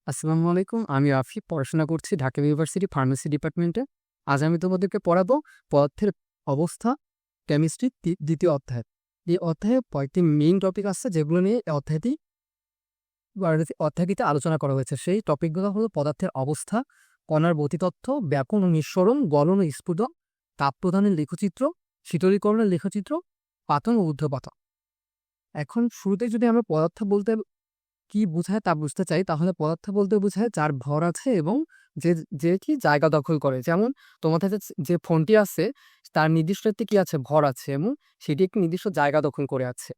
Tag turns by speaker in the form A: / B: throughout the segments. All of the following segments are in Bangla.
A: আসসালামু আলাইকুম। আমি আফি পড়াশোনা করছি ঢাকা ইউনিভার্সিটি ফার্মেসি ডিপার্টমেন্টে। আজ আমি তোমাদেরকে পড়াবো পদার্থের অবস্থা, কেমিস্ট্রি দ্বিতীয় অধ্যায়। এই অধ্যায়ে কয়েকটি মেইন টপিক আছে যেগুলো নিয়ে এই অধ্যায়টিতে আলোচনা করা হয়েছে। সেই টপিকগুলো হলো পদার্থের অবস্থা, কণার গতিতত্ত্ব, ব্যাপন ও নিঃসরণ, গলন ও স্ফুটন, তাপ প্রদানের লেখচিত্র, শীতলীকরণের লেখচিত্র, পাতন ও ঊর্ধ্বপাতন। এখন শুরুতে যদি আমরা পদার্থ বলতে কি বোঝায় তা বুঝতে চাই, তাহলে পদার্থ বলতে বোঝায় যার ভর আছে এবং যে যে কি জায়গা দখল করে। যেমন তোমার কাছে যে ফোনটি আছে তার নির্দিষ্ট একটি কি আছে, ভর আছে এবং সেটি একটি নির্দিষ্ট জায়গা দখল করে আছে।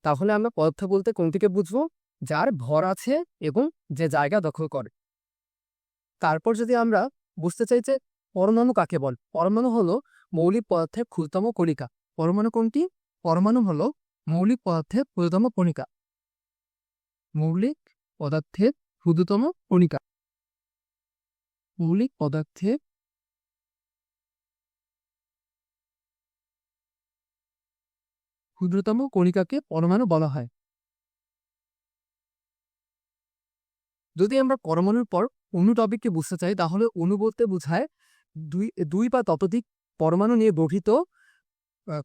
A: তাহলে আমরা পদার্থ বলতে কোনটিকে বুঝবো? যার ভর আছে এবং যে জায়গা দখল করে। তারপর যদি আমরা বুঝতে চাই যে পরমাণু কাকে বল, পরমাণু হলো মৌলিক পদার্থের ক্ষুদ্রতম কণিকা। পরমাণু কোনটি? পরমাণু হলো মৌলিক পদার্থের ক্ষুদ্রতম কণিকা। মৌলিক পদার্থের ক্ষুদ্রতম কণিকা। মৌলিক পদার্থের ক্ষুদ্রতম কণিকাকে পরমাণু বলা হয়। যদি আমরা পরমাণুর পর অণু টপিককে বুঝতে চাই, তাহলে অণু বলতে বোঝায় দুই দুই বা ততোধিক পরমাণু নিয়ে গঠিত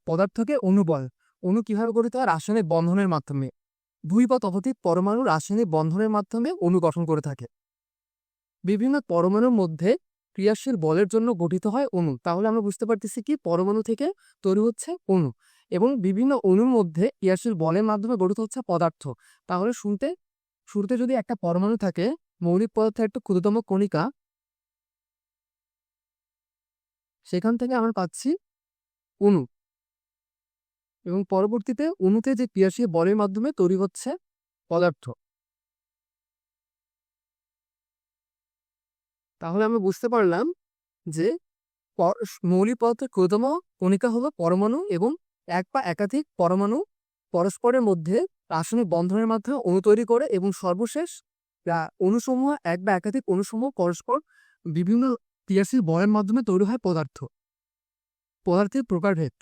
A: পদার্থকে অণু বলে। অণু কিভাবে গঠিত হয়? রাসায়নিক বন্ধনের মাধ্যমে। দুই বা ততোধিক পরমাণু রাসায়নিক বন্ধনের মাধ্যমে অণু গঠন করে থাকে। বিভিন্ন পরমাণুর মধ্যে ক্রিয়াশীল বলের জন্য গঠিত হয় অণু। তাহলে আমরা বুঝতে পারতেছি কি পরমাণু থেকে তৈরি হচ্ছে অণু, এবং বিভিন্ন অণুর মধ্যে ক্রিয়াশীল বলের মাধ্যমে গঠিত হচ্ছে পদার্থ। তাহলে শুরুতে যদি একটা পরমাণু থাকে, মৌলিক পদার্থের একটা ক্ষুদ্রতম কণিকা, সেখান থেকে আমরা পাচ্ছি অণু, এবং পরবর্তীতে অণুতে যে ক্রিয়াশীল বলের মাধ্যমে তৈরি হচ্ছে পদার্থ। তাহলে আমরা বুঝতে পারলাম যে মৌলিক পদার্থের ক্ষুদ্রতম কণিকা হলো পরমাণু, এবং এক বা একাধিক পরমাণু পরস্পরের মধ্যে রাসায়নিক বন্ধনের মাধ্যমে অণু তৈরি করে, এবং সর্বশেষ অণুসমূহ এক বা একাধিক অণুসমূহ পরস্পর বিভিন্ন ক্রিয়াশীল বলের মাধ্যমে তৈরি হয় পদার্থ। পদার্থের প্রকারভেদ।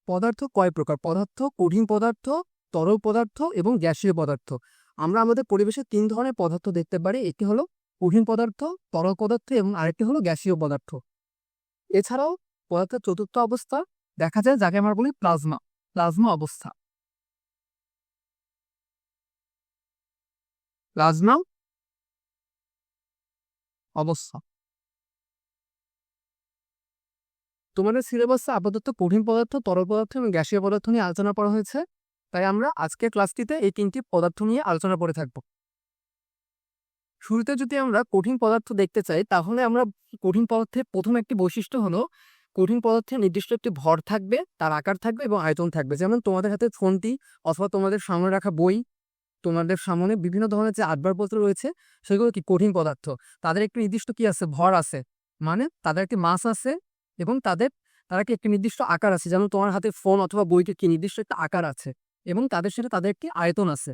A: পদার্থ কয় প্রকার? পদার্থ কঠিন পদার্থ, তরল পদার্থ এবং গ্যাসীয় পদার্থ। আমরা আমাদের পরিবেশে তিন ধরনের পদার্থ দেখতে পারি। একটি হলো কঠিন পদার্থ, তরল পদার্থ এবং আরেকটি হলো গ্যাসীয় পদার্থ। এছাড়াও পদার্থের চতুর্থ অবস্থা দেখা যায়, যাকে আমরা বলি প্লাজমা। প্লাজমা অবস্থা। প্লাজমা অবস্থা। তোমাদের সিলেবাসে আপাতত কঠিন পদার্থ, তরল পদার্থ এবং গ্যাসীয় পদার্থ নিয়ে আলোচনা করা হয়েছে। তাই আমরা আজকের ক্লাসটিতে এই তিনটি পদার্থ নিয়ে আলোচনা করে থাকব। শুরুতে যদি আমরা কঠিন পদার্থ দেখতে চাই, তাহলে আমরা কঠিন পদার্থের প্রথম একটি বৈশিষ্ট্য হলো কঠিন পদার্থের নির্দিষ্ট একটি ভর থাকবে, তার আকার থাকবে এবং আয়তন থাকবে। যেমন তোমাদের হাতে ফোনটি অথবা তোমাদের সামনে রাখা বই, তোমাদের সামনে বিভিন্ন ধরনের যে আসবাবপত্র রয়েছে, সেগুলো কি কঠিন পদার্থ। তাদের একটি নির্দিষ্ট কি আছে, ভর আছে, মানে তাদের একটি মাস আছে, এবং তারা কি একটি নির্দিষ্ট আকার আছে। যেমন তোমার হাতে ফোন অথবা বইকে কি নির্দিষ্ট একটা আকার আছে, এবং তাদের সাথে তাদের একটি আয়তন আছে।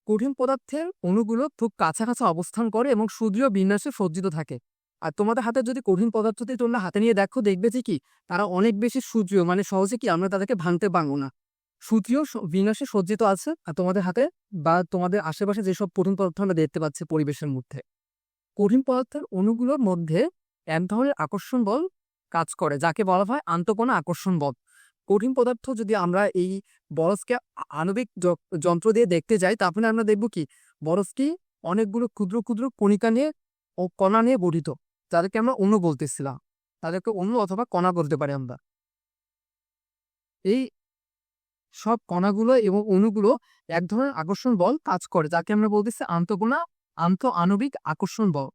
A: কঠিন পদার্থের অণুগুলো খুব কাছাকাছি অবস্থান করে এবং সুদৃঢ় বিন্যাসে সজ্জিত থাকে। আর তোমাদের হাতে যদি কঠিন পদার্থটি তোমরা হাতে নিয়ে দেখো, দেখবে যে কি তারা অনেক বেশি সুদৃঢ়, মানে সহজে কি আমরা তাদেরকে ভাঙতে পারবো না। সুদৃঢ় বিন্যাসে সজ্জিত আছে আর তোমাদের হাতে বা তোমাদের আশেপাশে যেসব কঠিন পদার্থ আমরা দেখতে পাচ্ছি পরিবেশের মধ্যে। কঠিন পদার্থের অণুগুলোর মধ্যে এক ধরনের আকর্ষণ বল কাজ করে, যাকে বলা হয় আন্তঃকণা আকর্ষণ বল। কঠিন পদার্থ যদি আমরা এই বরফকে আণবিক যন্ত্র দিয়ে দেখতে যাই, তাহলে আমরা দেখব কি বরফটি অনেকগুলো ক্ষুদ্র ক্ষুদ্র কণিকা নিয়ে ও কণা নিয়ে গঠিত, যাদেরকে আমরা অণু বলতেছিলাম। তাদেরকে অণু অথবা কণা বলতে পারি আমরা। এই সব কণাগুলো এবং অণুগুলো এক ধরনের আকর্ষণ বল কাজ করে, যাকে আমরা বলতেছি আণবিক আকর্ষণ বল।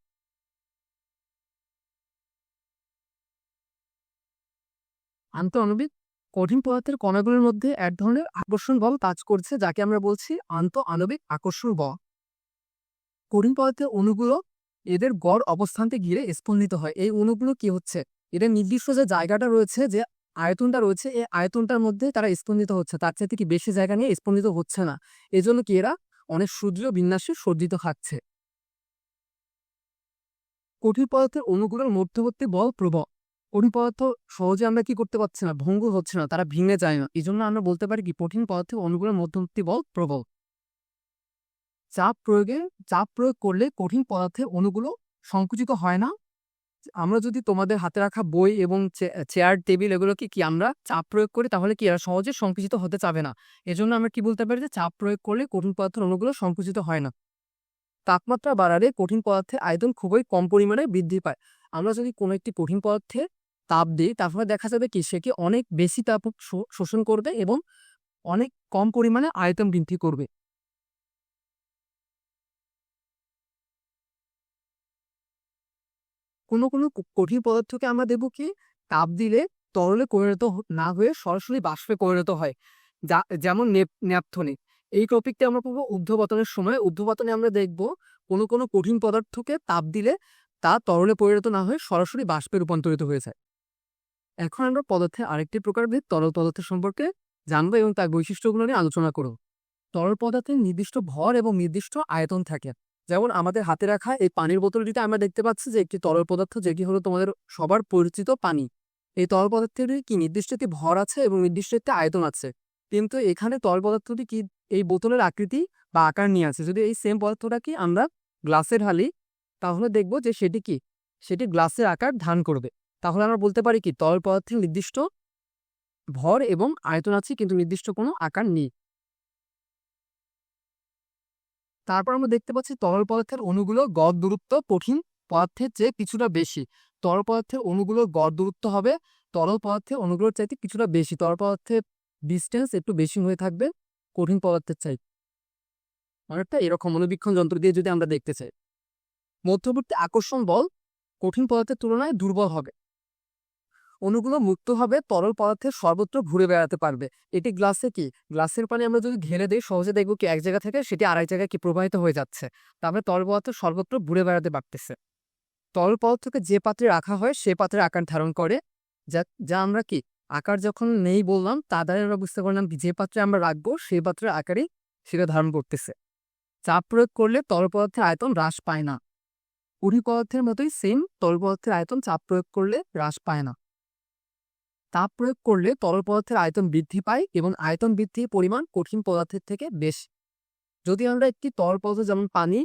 A: আণবিক কঠিন পদার্থের কণাগুলোর মধ্যে এক ধরনের আকর্ষণ বল কাজ করছে, যাকে আমরা বলছি আণবিক আকর্ষণ বল। কঠিন পদার্থের অণুগুলো এদের গড় অবস্থানকে ঘিরে স্পন্দিত হয়। এই অণুগুলো কি হচ্ছে, এদের নির্দিষ্ট যে জায়গাটা রয়েছে, যে আয়তনটা রয়েছে, এই আয়তনটার মধ্যে তারা স্পন্দিত হচ্ছে, তার চাইতে কি বেশি জায়গা নিয়ে স্পন্দিত হচ্ছে না। এজন্য কি এরা অনেক সুদৃঢ় বিন্যাসে সজ্জিত থাকছে। কঠিন পদার্থের অণুগুলোর মধ্যবর্তী বল প্রবল। কঠিন পদার্থ সহজে আমরা কি করতে পারছি না, ভঙ্গুর হচ্ছে না, তারা ভেঙে যায় না। এই জন্য আমরা বলতে পারি কি কঠিন পদার্থের অণুগুলোর মধ্যবর্তী বল প্রবল। চাপ প্রয়োগ করলে কঠিন পদার্থের অণুগুলো সংকুচিত হয় না। আমরা যদি তোমাদের হাতে রাখা বই এবং চেয়ার টেবিল এগুলোকে কি আমরা চাপ প্রয়োগ করি, তাহলে কি এরা সহজে সংকুচিত হতে চাবে না। এজন্য আমরা কি বলতে পারি যে চাপ প্রয়োগ করলে কঠিন পদার্থের অণুগুলো সংকুচিত হয় না। তাপমাত্রা বাড়ালে কঠিন পদার্থের আয়তন খুবই কম পরিমাণে বৃদ্ধি পায়। আমরা যদি কোনো একটি কঠিন পদার্থে তাপ দিই, তারপরে দেখা যাবে কি সে কি অনেক বেশি তাপ শোষণ করবে এবং অনেক কম পরিমাণে আয়তন বৃদ্ধি করবে। কোনো কোনো কঠিন পদার্থকে আমরা দেবো কি তাপ দিলে তরলে পরিণত না হয়ে সরাসরি বাষ্পে পরিণত হয়, যেমন ন্যাপথলিন। এই টপিকটা আমরা পড়বো ঊর্ধ্বপতনের সময়। ঊর্ধ্বপতনে আমরা দেখব কোনো কোনো কঠিন পদার্থকে তাপ দিলে তা তরলে পরিণত না হয়ে সরাসরি বাষ্পে রূপান্তরিত হয়ে যায়। এখন আমরা পদার্থের আরেকটি প্রকারভেদ তরল পদার্থের সম্পর্কে জানবো এবং তার বৈশিষ্ট্যগুলো নিয়ে আলোচনা করব। তরল পদার্থের নির্দিষ্ট ভর এবং নির্দিষ্ট আয়তন থাকে। যেমন আমাদের হাতে রাখা এই পানির বোতলটিতে আমরা দেখতে পাচ্ছি যে একটি তরল পদার্থ, যেটি হলো তোমাদের সবার পরিচিত পানি। এই তরল পদার্থের কি নির্দিষ্ট একটি ভর আছে এবং নির্দিষ্ট একটি আয়তন আছে, কিন্তু এখানে তরল পদার্থটি কি এই বোতলের আকৃতি বা আকার নিয়ে আছে। যদি এই সেম পদার্থটা কি আমরা গ্লাসে ঢালি, তাহলে দেখব যে সেটি গ্লাসের আকার ধারণ করবে। তাহলে আমরা বলতে পারি কি তরল পদার্থের নির্দিষ্ট ভর এবং আয়তন আছে, কিন্তু নির্দিষ্ট কোনো আকার নেই। তারপর আমরা দেখতে পাচ্ছি তরল পদার্থের অণুগুলো গড় দূরত্ব কঠিন পদার্থের চেয়ে কিছুটা বেশি। তরল পদার্থের অণুগুলোর গড় দূরত্ব হবে তরল পদার্থের অণুগুলোর চাইতে কিছুটা বেশি। তরল পদার্থের ডিস্টেন্স একটু বেশি হয়ে থাকবে কঠিন পদার্থের চাইতে। অনেকটা এরকম অনুবীক্ষণ যন্ত্র দিয়ে যদি আমরা দেখতে চাই। মধ্যবর্তী আকর্ষণ বল কঠিন পদার্থের তুলনায় দুর্বল হবে। অণুগুলো মুক্তভাবে তরল পদার্থের সর্বত্র ঘুরে বেড়াতে পারবে। এটি গ্লাসের পানি আমরা যদি ঢেলে দিই, সহজে দেখবো কি এক জায়গা থেকে সেটি আরেক জায়গায় কি প্রবাহিত হয়ে যাচ্ছে। তারপরে তরল পদার্থ সর্বত্র ঘুরে বেড়াতে পারতেছে। তরল পদার্থকে যে পাত্রে রাখা হয় সে পাত্রে আকার ধারণ করে, যা আমরা কি আকার যখন নেই বললাম, তা দ্বারা আমরা বুঝতে পারলাম যে পাত্রে আমরা রাখবো সেই পাত্রের আকারই সেটা ধারণ করতেছে। চাপ প্রয়োগ করলে তরল পদার্থের আয়তন হ্রাস পায় না। কঠিন পদার্থের মতোই সেম, তরল পদার্থের আয়তন চাপ প্রয়োগ করলে হ্রাস পায় না। তাপ প্রয়োগ করলে তরল পদার্থের আয়তন বৃদ্ধি পায় এবং আয়তন বৃদ্ধির পরিমাণ কঠিন পদার্থের থেকে বেশি। যদি আমরা একটি তরল পদার্থ যেমন পানি,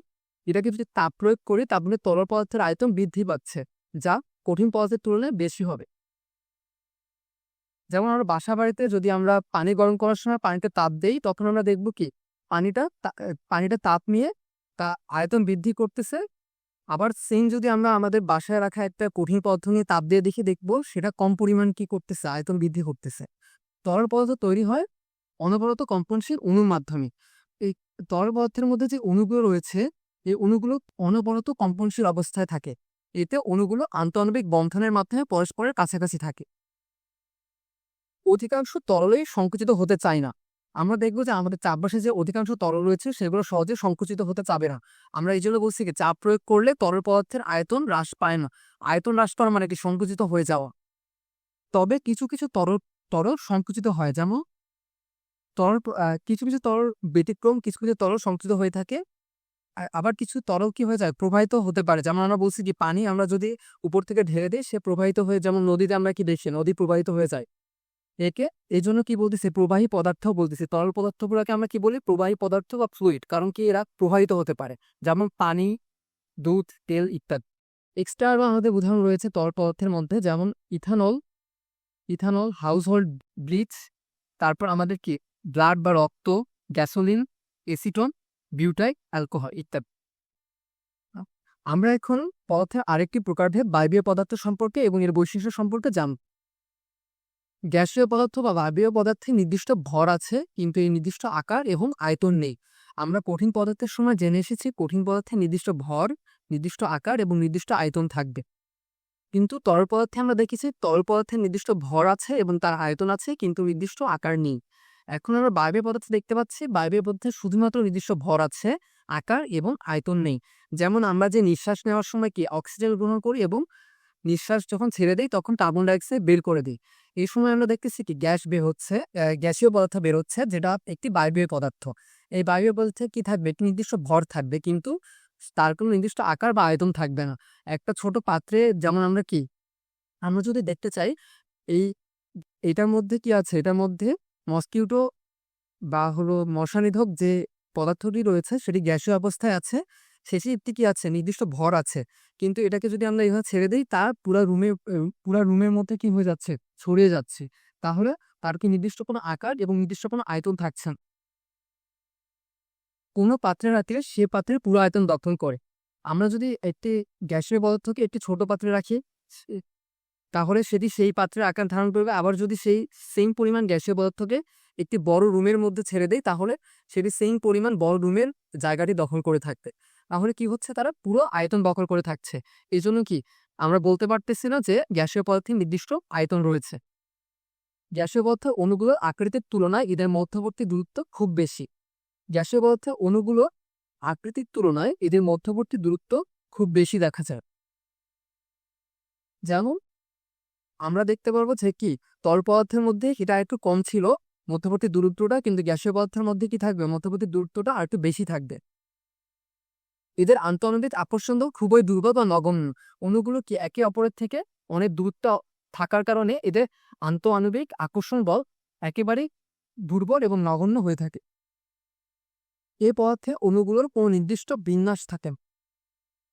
A: এটাকে যদি তাপ প্রয়োগ করি, তাহলে তরল পদার্থের আয়তন বৃদ্ধি পাচ্ছে, যা কঠিন পদার্থের তুলনায় বেশি হবে। যেমন আমরা বাসা বাড়িতে যদি আমরা পানি গরম করার সময় পানিতে তাপ দেই, তখন আমরা দেখব কি পানিটা তাপ নিয়ে তা আয়তন বৃদ্ধি করতেছে। আবার সেম যদি আমরা আমাদের বাসায় রাখা একটা কঠিন পদার্থ নিয়ে তাপ দিয়ে দেখবো সেটা কম পরিমাণ কি করতেছে, আয়তন বৃদ্ধি করতেছে। তরল পদার্থ তৈরি হয় অনবরত কম্পনশীল অণুর মাধ্যমে। এই তরল পদার্থের মধ্যে যে অণুগুলো রয়েছে, এই অণুগুলো অনবরত কম্পনশীল অবস্থায় থাকে। এতে অণুগুলো আন্তঃআণবিক বন্ধনের মাধ্যমে পরস্পরের কাছাকাছি থাকে। অধিকাংশ তরলেই সংকুচিত হতে চায় না। আমরা দেখবো যে আমাদের চারপাশে যে অধিকাংশ তরল রয়েছে সেগুলো সহজে সংকুচিত হতে চাবে না। আমরা এই জন্য বলছি কি চাপ প্রয়োগ করলে তরল পদার্থের আয়তন হ্রাস পায় না। আয়তন হ্রাস পাওয়া মানে কি সংকুচিত হয়ে যাওয়া। তবে কিছু কিছু তরল সংকুচিত হয়, যেমন কিছু কিছু তরল ব্যতিক্রম, কিছু কিছু তরল সংকুচিত হয়ে থাকে। আবার কিছু তরল কি হয়ে যায়, প্রবাহিত হতে পারে। যেমন আমরা বলছি কি পানি আমরা যদি উপর থেকে ঢেলে দিই সে প্রবাহিত হয়ে, যেমন নদীতে আমরা কি দেখি নদী প্রবাহিত হয়ে যায়। এই জন্য কি বলতেছে প্রবাহী পদার্থ বলতেছে। তরল পদার্থগুলোকে আমরা কি বলি প্রবাহী পদার্থ বা ফ্লুইড, কারণ কি এরা প্রবাহিত হতে পারে, যেমন পানি, দুধ, তেল ইত্যাদি। এক্সট্রা আরও আমাদের উদাহরণ রয়েছে তরল পদার্থের মধ্যে, যেমন ইথানল, হাউসহোল্ড ব্লিচ, তারপর আমাদের কি ব্লাড বা রক্ত, গ্যাসোলিন, এসিটন, বিউটাইল, অ্যালকোহল ইত্যাদি। আমরা এখন পদার্থের আরেকটি প্রকারভেদ বায়বীয় পদার্থ সম্পর্কে এবং এর বৈশিষ্ট্য সম্পর্কে জানব। গ্যাসীয় পদার্থ বা বায়বীয় পদার্থে নির্দিষ্ট ভর আছে, কিন্তু এই নির্দিষ্ট আকার এবং আয়তন নেই। আমরা কঠিন পদার্থের সময় জেনে এসেছি কঠিন পদার্থে নির্দিষ্ট ভর, নির্দিষ্ট আকার এবং নির্দিষ্ট আয়তন থাকবে। কিন্তু তরল পদার্থে আমরা দেখেছি তরল পদার্থের নির্দিষ্ট ভর আছে এবং তার আয়তন আছে, কিন্তু নির্দিষ্ট আকার নেই। এখন আমরা বায়বীয় পদার্থ দেখতে পাচ্ছি বায়বীয় পদার্থে শুধুমাত্র নির্দিষ্ট ভর আছে, আকার এবং আয়তন নেই। যেমন আমরা যে নিঃশ্বাস নেওয়ার সময় কি অক্সিজেন গ্রহণ করি এবং নিঃশ্বাস যখন ছেড়ে দেই তখন কার্বন ডাইঅক্সাইড বের করে দিই। এই সময় আমরা দেখতেছি কি গ্যাস বের হচ্ছে, গ্যাসীয় পদার্থ বের হচ্ছে, যেটা একটি বায়বীয় পদার্থ। এই বায়বীয় পদার্থে কি থাকবে, একটি নির্দিষ্ট ভর থাকবে, কিন্তু তার কোনো নির্দিষ্ট আকার বা আয়তন থাকবে না। একটা ছোট পাত্রে যেমন আমরা যদি দেখতে চাই এটার মধ্যে কি আছে, এটার মধ্যে মসকিউটো বা হলো মশা নিধক যে পদার্থটি রয়েছে সেটি গ্যাসীয় অবস্থায় আছে, শেষে একটি কি আছে, নির্দিষ্ট ভর আছে। কিন্তু এটাকে যদি আমরা এইভাবে ছেড়ে দিই, তা পুরা রুমের মধ্যে কি হয়ে যাচ্ছে, ছড়িয়ে যাচ্ছে। তাহলে তার কি নির্দিষ্ট কোনো আকার এবং নির্দিষ্ট কোনো আয়তন থাকছে না। কোনো পাত্রে রাখলে সে পাত্রের পুরো আয়তন দখল করে। আমরা যদি একটি গ্যাসীয় পদার্থকে একটি ছোট পাত্রে রাখি, তাহলে সেটি সেই পাত্রের আকার ধারণ করবে। আবার যদি সেই সেম পরিমাণ গ্যাসীয় পদার্থকে একটি বড় রুমের মধ্যে ছেড়ে দেয়, তাহলে সেটি সেম পরিমাণ বড় রুমের জায়গাটি দখল করে থাকবে। তাহলে কি হচ্ছে, তারা পুরো আয়তন দখল করে থাকছে। এই জন্য কি আমরা বলতে পারতেছি না যে গ্যাসীয় পদার্থের নির্দিষ্ট আয়তন রয়েছে। গ্যাসীয় পদার্থের অণুগুলোর আকৃতির তুলনায় এদের মধ্যবর্তী দূরত্ব খুব বেশি। গ্যাসীয় পদার্থের অণুগুলো আকৃতির তুলনায় এদের মধ্যবর্তী দূরত্ব খুব বেশি দেখা যায়। যেমন আমরা দেখতে পারবো যে কি তরল পদার্থের মধ্যে এটা একটু কম ছিল মধ্যবর্তী দূরত্বটা, কিন্তু গ্যাসীয় পদার্থের মধ্যে কি থাকবে, মধ্যবর্তী দূরত্বটা আর একটু বেশি থাকবে। এদের আন্তঃআণবিক আকর্ষণ খুবই দুর্বল বা নগণ্য। অণুগুলো কি একে অপরের থেকে অনেক দূরত্ব থাকার কারণে এদের আন্তঃআণবিক আকর্ষণ বল একেবারেই দুর্বল এবং নগণ্য হয়ে থাকে। এই পদার্থে অণুগুলোর কোনো নির্দিষ্ট বিন্যাস থাকে না।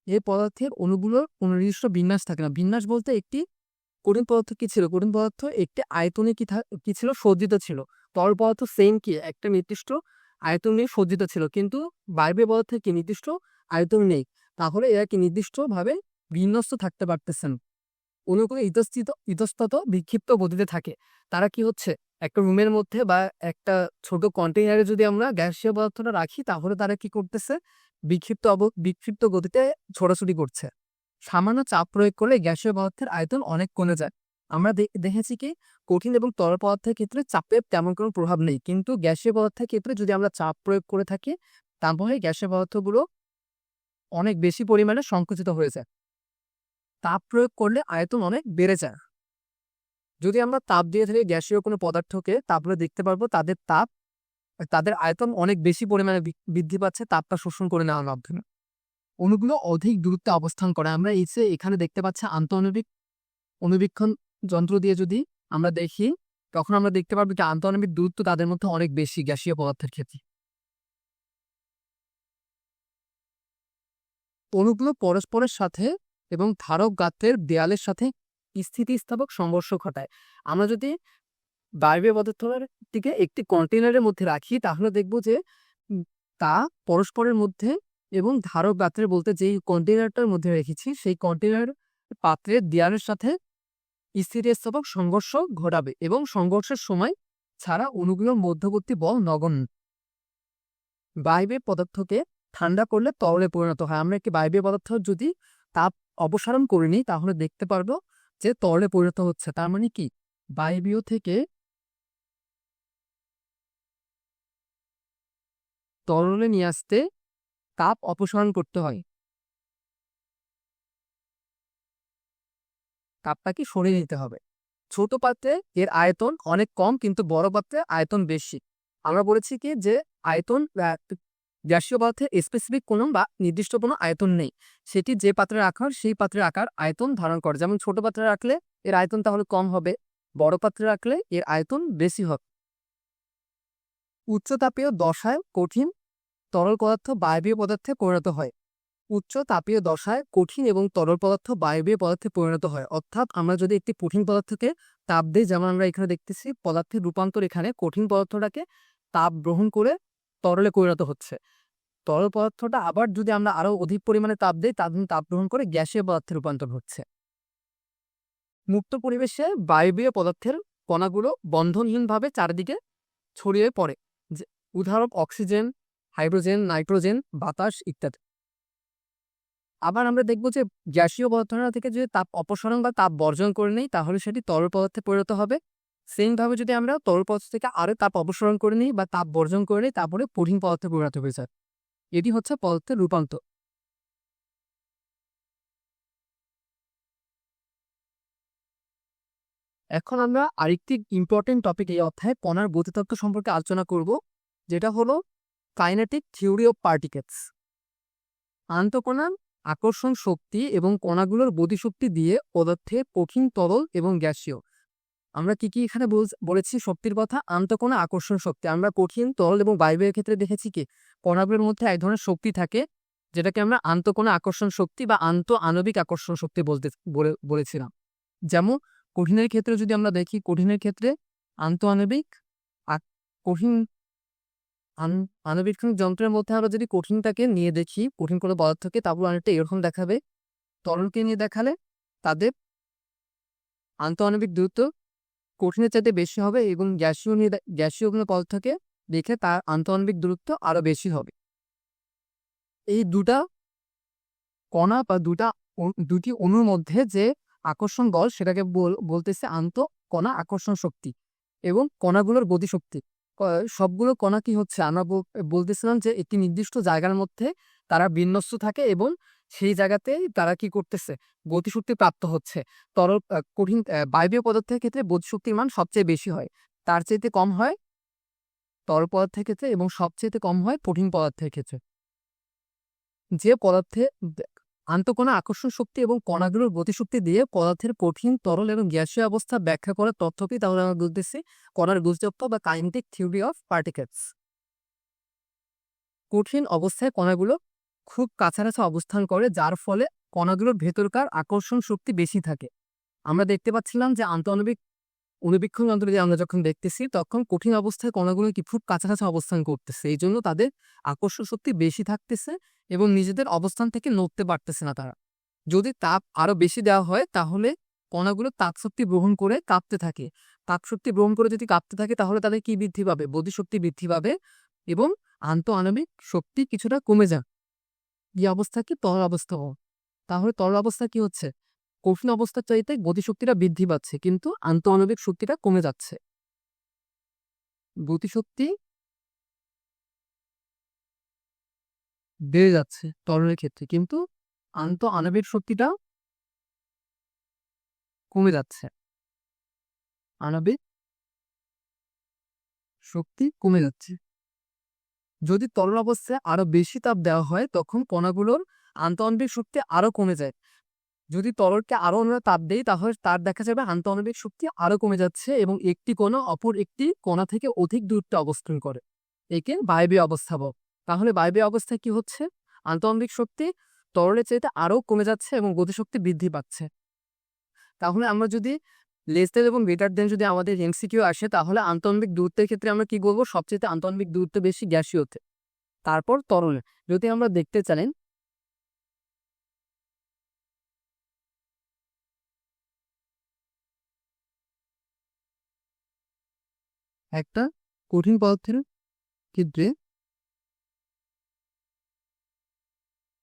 A: এই পদার্থের অণুগুলোর কোনো নির্দিষ্ট বিন্যাস থাকে না। বিন্যাস বলতে একটি কঠিন পদার্থ কি ছিল, কঠিন পদার্থ একটি আয়তনে কি ছিল, সজ্জিত ছিল। তরল পদার্থ সেম কি একটা নির্দিষ্ট আয়তন নিয়ে সজ্জিত ছিল, কিন্তু বায়বীয় পদার্থের কি নির্দিষ্ট আয়তন নেই। তাহলে এরা কি নির্দিষ্টভাবে বিন্যস্ত থাকতে পারতেছেন। অণুগুলো ইতস্তত বিক্ষিপ্ত গতিতে থাকে। তারা কি হচ্ছে, একটা রুমের মধ্যে বা একটা ছোট কন্টেইনারে যদি আমরা গ্যাসীয় পদার্থটা রাখি, তাহলে তারা কি করতেছে, বিক্ষিপ্ত গতিতে ছোটাছুটি করছে। সামান্য চাপ প্রয়োগ করলে গ্যাসীয় পদার্থের আয়তন অনেক কমে যায়। আমরা দেখেছি কি কঠিন এবং তরল পদার্থের ক্ষেত্রে চাপের তেমন কোনো প্রভাব নেই, কিন্তু গ্যাসীয় পদার্থের ক্ষেত্রে যদি আমরা চাপ প্রয়োগ করে থাকি, তারপরে গ্যাসীয় পদার্থগুলো অনেক বেশি পরিমাণে সংকুচিত হয়ে যায়। তাপ প্রয়োগ করলে আয়তন অনেক বেড়ে যায়। যদি আমরা তাপ দিয়ে থাকি গ্যাসীয় কোনো পদার্থকে, তারপরে দেখতে পারবো তাদের আয়তন অনেক বেশি পরিমাণে বৃদ্ধি পাচ্ছে তাপটা শোষণ করে নেওয়ার মাধ্যমে। অণুগুলো অধিক দূরত্বে অবস্থান করে। আমরা এখানে দেখতে পাচ্ছি আন্তঃআণবিক অণুবীক্ষণ যন্ত্র দিয়ে যদি আমরা দেখি, তখন আমরা দেখতে পারবো যে আন্তঃআণবিক দূরত্ব তাদের মধ্যে অনেক বেশি গ্যাসীয় পদার্থের ক্ষেত্রে। অণুগুলো পরস্পরের সাথে এবং ধারক গাত্রের দেয়ালের সাথে স্থিতিস্থাপক সংঘর্ষ ঘটায়। আমরা যদি বায়বীয় পদার্থের দিকে একটি কন্টেইনারের মধ্যে রাখি, তাহলে দেখব যে তা পরস্পরের মধ্যে এবং ধারক গাত্রের বলতে যেই কন্টেইনারটার মধ্যে রেখেছি, সেই কন্টেইনার পাত্রের দেয়ালের সাথে স্থিতিস্থাপক সংঘর্ষ ঘটাবে এবং সংঘর্ষের সময় ছাড়া অণুগুলোর মধ্যবর্তী বল নগণ্য। বায়বীয় পদার্থকে ঠান্ডা করলে তরলে পরিণত হয়। আমরা একটি বায়বীয় পদার্থ যদি তাপ অপসারণ করে নিই, তাহলে দেখতে পারবো যে তরলে পরিণত হচ্ছে। তার মানে কি বায়বীয় থেকে তরলে নিয়ে আসতে তাপ অপসারণ করতে হয়, তাপটাকে সরিয়ে নিতে হবে। ছোট পাত্রে এর আয়তন অনেক কম, কিন্তু বড় পাত্রে আয়তন বেশি। আমরা বলেছি কি যে আয়তন গ্যাসীয় পদার্থের স্পেসিফিক কোনো বা নির্দিষ্ট কোনো আয়তন নেই। সেটি যে পাত্রের আকার, সেই পাত্রের আকার আয়তন ধারণ করে। যেমন ছোট পাত্রে রাখলে এর আয়তন তাহলে কম হবে, বড় পাত্রে রাখলে এর আয়তন বেশি হবে। উচ্চ তাপীয় দশায় কঠিন তরল পদার্থ বায়বীয় পদার্থে পরিণত হয়। উচ্চ তাপীয় দশায় কঠিন এবং তরল পদার্থ বায়বীয় পদার্থে পরিণত হয়। অর্থাৎ আমরা যদি একটি কঠিন পদার্থকে তাপ দিই, যেমন আমরা এখানে দেখতেছি পদার্থের রূপান্তর, এখানে কঠিন পদার্থটাকে তাপ গ্রহণ করে তরলে পরিণত হচ্ছে। তরল পদার্থটা আবার যদি আমরা আরো অধিক পরিমাণে তাপ দিই, তাপ গ্রহণ করে গ্যাসীয় পদার্থে রূপান্তর হচ্ছে। মুক্ত পরিবেশে বায়বীয় পদার্থের কণাগুলো বন্ধনহীনভাবে চারিদিকে ছড়িয়ে পড়ে। উদাহরণ অক্সিজেন, হাইড্রোজেন, নাইট্রোজেন, বাতাস ইত্যাদি। আবার আমরা দেখব যে গ্যাসীয় পদার্থটা থেকে যদি তাপ অপসারণ বা তাপ বর্জন করে নিই, তাহলে সেটি তরল পদার্থে পরিণত হবে। সেমভাবে যদি আমরা তরল পদার্থ থেকে আরো তাপ অপসারণ করে নিই বা তাপ বর্জন করে নিই, তারপরে কঠিন পদার্থে পরিণত হয়ে যায়। এটি হচ্ছে পদার্থের রূপান্তর। এখন আমরা আরেকটি ইম্পর্টেন্ট টপিক এই অধ্যায়ে কণার গতিতত্ত্ব সম্পর্কে আলোচনা করব, যেটা হলো কাইনেটিক থিওরি অফ পার্টিকেলস। আন্তঃকণার আকর্ষণ শক্তি এবং কণাগুলোর গতিশক্তি দিয়ে পদার্থে কঠিন, তরল এবং গ্যাসীয় আমরা কি কি এখানে বলেছি শক্তির কথা? আন্তঃকণা আকর্ষণ শক্তি। আমরা কঠিন, তরল এবং বায়বীয় ক্ষেত্রে দেখেছি কি কণাগুলোর মধ্যে এক ধরনের শক্তি থাকে যেটাকে আমরা আন্তঃকণা আকর্ষণ শক্তি বা আণবিক আকর্ষণ শক্তি বলেছিলাম। যেমন কঠিনের ক্ষেত্রে যদি আমরা দেখি, কঠিনের ক্ষেত্রে আন্তঃআণবিক কঠিন আণুবীক্ষণ যন্ত্রের মধ্যে আমরা যদি কঠিনটাকে নিয়ে দেখি, কঠিন কোনো পদার্থকে, তারপর অনেকটা এরকম দেখাবে। তরলকে নিয়ে দেখালে তাদের আন্তঃআণবিক দূরত্ব কঠিনের চাইতে বেশি হবে এবং গ্যাসীয় কোনো পদার্থকে দেখে তার আন্তঃআণবিক দূরত্ব আরো বেশি হবে। এই দুটা কণা বা দুটি অণুর মধ্যে যে আকর্ষণ বল সেটাকে বলতেছে আন্তঃকণা আকর্ষণ শক্তি এবং কণাগুলোর গতিশক্তি। সবগুলো কণা কি হচ্ছে, আমরা বলতেছিলাম যে একটি নির্দিষ্ট জায়গার মধ্যে তারা বিন্যস্ত থাকে এবং সেই জায়গাতে তারা কি করতেছে, গতিশক্তি প্রাপ্ত হচ্ছে। তরল কঠিন বায়বীয় পদার্থের ক্ষেত্রে গতিশক্তির মান সবচেয়ে বেশি হয়, তার চাইতে কম হয় তরল পদার্থের ক্ষেত্রে এবং সবচেয়ে কম হয় কঠিন পদার্থের ক্ষেত্রে। যে পদার্থে আন্তঃকণা আকর্ষণ শক্তি এবং কণাগুলোর গতিশক্তি দিয়ে পদার্থের কঠিন, তরল এবং গ্যাসীয় অবস্থা ব্যাখ্যা করার তথ্যটি তাহলে আমরা বলতেছি কণার গতিতত্ত্ব বা কাইনেটিক থিওরি অফ পার্টিকেলস। কঠিন অবস্থায় কণাগুলো খুব কাছাকাছি অবস্থান করে, যার ফলে কণাগুলোর ভেতরকার আকর্ষণ শক্তি বেশি থাকে। আমরা দেখতে পাচ্ছিলাম যে আন্তঃআণবিক অণুবীক্ষণ যন্ত্র দিয়ে আমরা যখন দেখতেছি তখন কঠিন অবস্থায় কণাগুলো কি খুব কাছাকাছি অবস্থান করতেছে, এই জন্য তাদের আকর্ষণ শক্তি বেশি থাকতেছে এবং নিজেদের অবস্থান থেকে নড়তে পারতেছে না তারা। যদি তাপ আরো বেশি দেওয়া হয় তাহলে কণাগুলো তাপশক্তি গ্রহণ করে কাঁপতে থাকে। তাপশক্তি গ্রহণ করে যদি কাঁপতে থাকে তাহলে তাদের কি বৃদ্ধি পাবে? গতিশক্তি বৃদ্ধি পাবে এবং আন্তঃআণবিক শক্তি কিছুটা কমে যায়। এই অবস্থা কি তরল অবস্থা? তাহলে তরল অবস্থা কি হচ্ছে? কঠিন অবস্থার চাইতে গতিশক্তিটা বৃদ্ধি পাচ্ছে কিন্তু আন্তঃআণবিক শক্তিটা কমে যাচ্ছে। গতিশক্তি বেড়ে যাচ্ছে তরলের ক্ষেত্রে কিন্তু আন্তঃআণবিক শক্তিটা কমে যাচ্ছে। আণবিক শক্তি কমে যাচ্ছে। যদি তরল অবস্থায় আরো বেশি তাপ দেওয়া হয় তখন কণাগুলোর আন্তঃআণবিক শক্তি আরো কমে যায়। যদি তরলকে আরো আমরা তাপ দেই তাহলে তার দেখা যাবে আন্তঃআণবিক শক্তি আরো কমে যাচ্ছে এবং একটি কণা অপর একটি কণা থেকে অধিক দূরত্বে অবস্থান করে। একে বায়বীয় অবস্থা বলে। তাহলে বায়বীয় অবস্থায় কি হচ্ছে? আন্তঃআণবিক শক্তি তরলের চাইতে আরো কমে যাচ্ছে এবং গতিশক্তি বৃদ্ধি পাচ্ছে। তাহলে আমরা যদি লেস দেন এবং গ্রেটার দেন যদি আমাদের এমসিকিউ আসে তাহলে আন্তঃআণবিক দূরত্বের ক্ষেত্রে আমরা কি বলবো? সবচেয়ে আন্তঃআণবিক দূরত্ব বেশি গ্যাসীয়তে, তারপর তরলে। যদি আমরা দেখতে চান একটা কঠিন পদার্থের ক্ষেত্রে,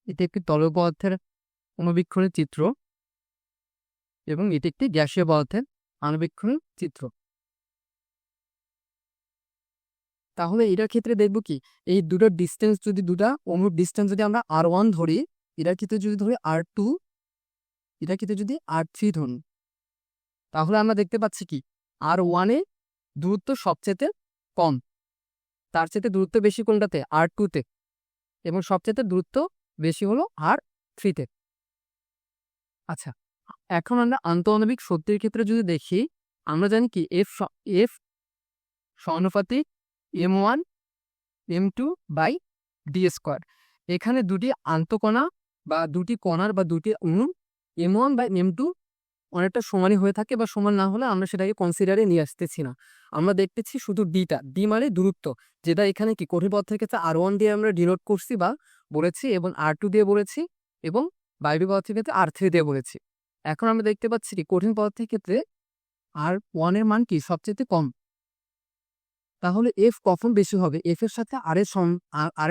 A: এটা একটি তরল পদার্থের অণুবীক্ষণের চিত্র এবং এটি একটি গ্যাসীয় পদার্থের আণুবীক্ষণের চিত্র। তাহলে এটার ক্ষেত্রে দেখব কি এই দুটোর ডিস্টেন্স, যদি দুটা অণুর ডিস্টেন্স যদি আমরা r1 ধরি, এটার ক্ষেত্রে যদি ধরি r2, এটার ক্ষেত্রে যদি r3 ধরি, তাহলে আমরা দেখতে পাচ্ছি কি r1 এ দূরত্ব সবচেয়ে কম, তার চাইতে দূরত্ব বেশি কোনটাতে? r2 তে, এবং সবচেয়ে দূরত্ব বেশি হলো r3 তে। আচ্ছা, এখন আমরা আন্তঃআণবিক শক্তির ক্ষেত্রে যদি দেখি, আমরা জানি কি F সমানুপাতিক m1 m2/d²। এখানে দুটি আন্তঃকণা বা দুটি কণার বা দুটি অণু m1/m2 অনেকটা সমানই হয়ে থাকে, বা সমান না হলে আমরা সেটাকে কনসিডারে নিয়ে আসতেছি না। আমরা দেখতেছি শুধু ডিটা, ডি মানে দূরত্ব, যেটা এখানে কি কঠিন পদার্থের ক্ষেত্রে r1 দিয়ে আমরা ডিনোট করছি বা বলেছি এবং r2 দিয়ে বলেছি এবং বায়বীয় পদার্থের ক্ষেত্রে r3 দিয়ে বলেছি। এখন আমরা দেখতে পাচ্ছি কি কঠিন পদার্থের ক্ষেত্রে r1 এর মান কি সবচেয়ে কম। তাহলে এফ কখন বেশি হবে? এফ এর সাথে আর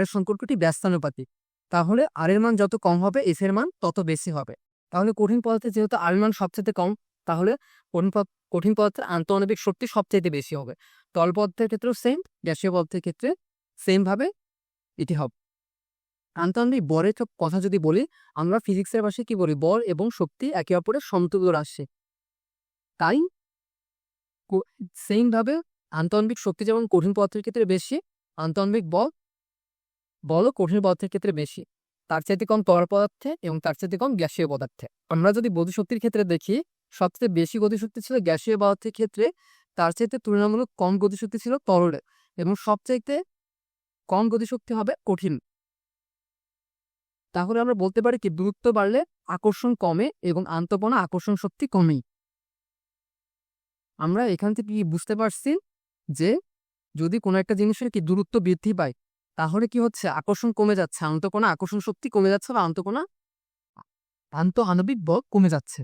A: এর সম্পর্কটি ব্যস্তানুপাতিক। তাহলে আর এর মান যত কম হবে এফ এর মান তত বেশি হবে। তাহলে কঠিন পদার্থে যেহেতু আর এর মান সবচেয়ে কম, তাহলে কঠিন পদার্থের আন্তঃআণবিক শক্তি সবচেয়ে বেশি হবে। তরল পদার্থের ক্ষেত্রেও সেম, গ্যাসীয় পদার্থের ক্ষেত্রে সেম ভাবে এটি হবে। আন্তঃআণবিক বলের কথা যদি বলি, আমরা ফিজিক্সের ভাষায় কি বলি? বল এবং শক্তি একে অপরের সমতুল্য রাশি। তাই সেম ভাবে আন্তঃআণবিক শক্তি যেমন কঠিন পদার্থের ক্ষেত্রে বেশি, আন্তঃআণবিক বলও কঠিন পদার্থের ক্ষেত্রে বেশি, তার চাইতে কম তরল পদার্থে এবং তার চাইতে কম গ্যাসীয় পদার্থে। আমরা যদি গতিশক্তির ক্ষেত্রে দেখি, সবচেয়ে বেশি গতিশক্তি ছিল গ্যাসীয় পদার্থের ক্ষেত্রে, তার চাইতে তুলনামূলক কম গতিশক্তি ছিল তরলে, এবং সবচাইতে কম গতিশক্তি হবে কঠিন। তাহলে আমরা বলতে পারি কি দূরত্ব বাড়লে আকর্ষণ কমে এবং আন্তঃকণা আকর্ষণ শক্তি কমেই। আমরা এখান থেকে কি বুঝতে পারছি যে যদি কোনো একটা জিনিসের কি দূরত্ব বৃদ্ধি পায় তাহলে কি হচ্ছে, আকর্ষণ কমে যাচ্ছে, আন্তঃকণা আকর্ষণ শক্তি কমে যাচ্ছে বা আন্তঃআণবিক বল কমে যাচ্ছে।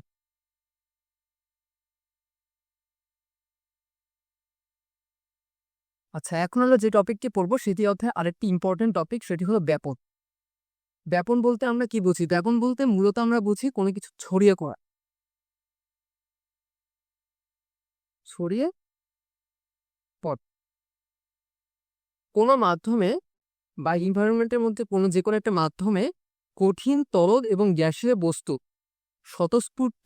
A: আচ্ছা, এখন আমরা যে টপিকটি পড়বো সেটি অধ্যায় আরেকটি ইম্পর্টেন্ট টপিক, সেটি হলো ব্যাপন। ব্যাপন বলতে আমরা কি বুঝি? ব্যাপন বলতে মূলত আমরা বুঝি কোনো কিছু ছড়িয়ে পড়া, ছড়িয়ে পড়া কোনো মাধ্যমে বা এনভায়রনমেন্টের মধ্যে যে কোনো একটা মাধ্যমে কঠিন, তরল এবং গ্যাসীয় বস্তু স্বতঃস্ফূর্ত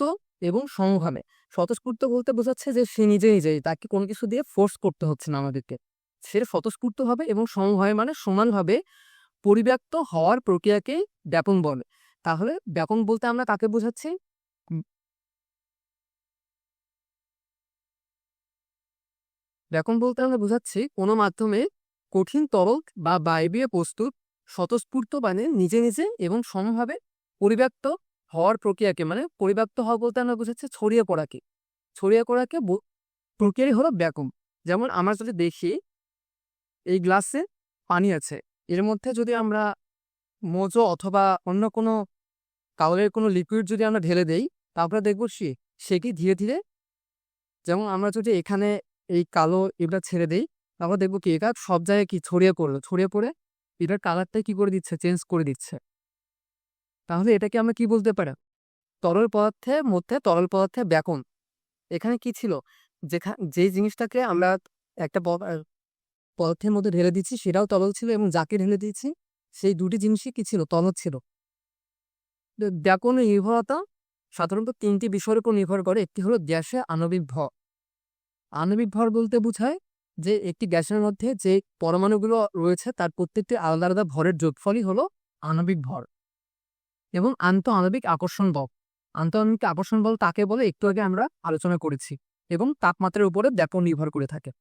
A: এবং সমভাবে। স্বতঃস্ফূর্ত বলতে বোঝাচ্ছে যে সে নিজে নিজেই, তাকে কোনো কিছু দিয়ে ফোর্স করতে হচ্ছে না আমাদেরকে, সে স্বতঃস্ফূর্ত হবে, এবং সমভাবে মানে সমানভাবে পরিব্যাপ্ত হওয়ার প্রক্রিয়াকে ব্যাপন বলে। তাহলে ব্যাপন বলতে আমরা কাকে বোঝাচ্ছি? ব্যাপন বলতে আমরা বোঝাচ্ছি কোনো মাধ্যমে কঠিন, তরল বা বায়বীয় বস্তু স্বতঃস্ফূর্ত মানে নিজে নিজে এবং সমভাবে পরিব্যাপ্ত হওয়ার প্রক্রিয়াকে, মানে পরিব্যাপ্ত হওয়া বলতে আমরা বোঝাচ্ছি ছড়িয়ে পড়াকে। ছড়িয়ে পড়াকে প্রক্রিয়াই হলো ব্যাপন। যেমন আমরা যদি দেখি এই গ্লাসে পানি আছে, এর মধ্যে যদি আমরা মোজো অথবা অন্য কোনো কালারের কোনো লিকুইড যদি আমরা ঢেলে দেই, তারপরে দেখবো সে কি ধীরে ধীরে, যেমন আমরা যদি এখানে এই কালো এটা ছেড়ে দেই, তারপর দেখবো কি এটা সব জায়গায় কি ছড়িয়ে পড়লো, ছড়িয়ে পড়ে এটার কালারটা কি করে দিচ্ছে, চেঞ্জ করে দিচ্ছে। তাহলে এটাকে আমরা কি বলতে পারি? তরল পদার্থের মধ্যে তরল পদার্থের ব্যাপন। এখানে কি ছিল, যে জিনিসটাকে আমরা একটা পদার্থের মধ্যে ঢেলে দিচ্ছি সেটাও তরল ছিল, এবং যাকে ঢেলে দিয়েছি সেই দুটি জিনিসই কি ছিল, তরল ছিল। ব্যাপনের নির্ভরতা সাধারণত তিনটি বিষয়ের উপর নির্ভর করে। একটি হলো গ্যাসের আণবিক ভর। আণবিক ভর বলতে বোঝায় যে একটি গ্যাসের মধ্যে যে পরমাণুগুলো রয়েছে তার প্রত্যেকটি আলাদা আলাদা ভরের যোগফলই হলো আণবিক ভর। এবং আন্তঃআণবিক আকর্ষণ বল। আন্তঃআণবিক আকর্ষণ বল তাকে বলে, একটু আগে আমরা আলোচনা করেছি, এবং তাপমাত্রার উপরে ব্যাপন নির্ভর করে থাকে।